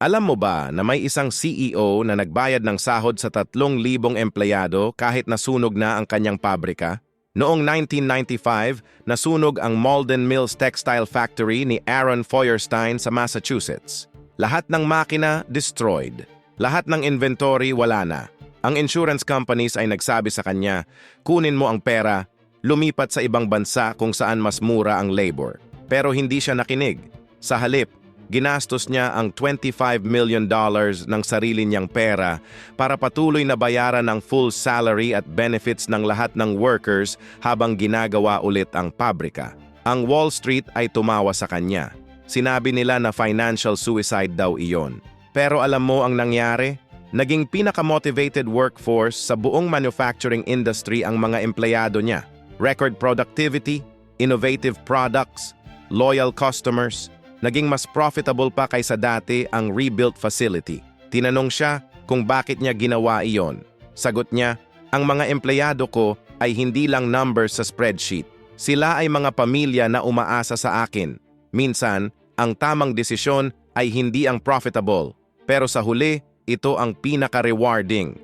Alam mo ba na may isang CEO na nagbayad ng sahod sa 3,000 empleyado kahit nasunog na ang kanyang pabrika? Noong 1995, nasunog ang Malden Mills Textile Factory ni Aaron Feuerstein sa Massachusetts. Lahat ng makina destroyed. Lahat ng inventory wala na. Ang insurance companies ay nagsabi sa kanya, kunin mo ang pera, lumipat sa ibang bansa kung saan mas mura ang labor. Pero hindi siya nakinig. Sa halip, ginastos niya ang $25 million ng sarili niyang pera para patuloy na bayaran ang full salary at benefits ng lahat ng workers habang ginagawa ulit ang pabrika. Ang Wall Street ay tumawa sa kanya. Sinabi nila na financial suicide daw iyon. Pero alam mo ang nangyari? Naging pinaka-motivated workforce sa buong manufacturing industry ang mga empleyado niya. Record productivity, innovative products, loyal customers. Naging mas profitable pa kaysa dati ang rebuilt facility. Tinanong siya kung bakit niya ginawa iyon. Sagot niya, ang mga empleyado ko ay hindi lang numbers sa spreadsheet. Sila ay mga pamilya na umaasa sa akin. Minsan, ang tamang desisyon ay hindi ang profitable. Pero sa huli, ito ang pinaka-rewarding.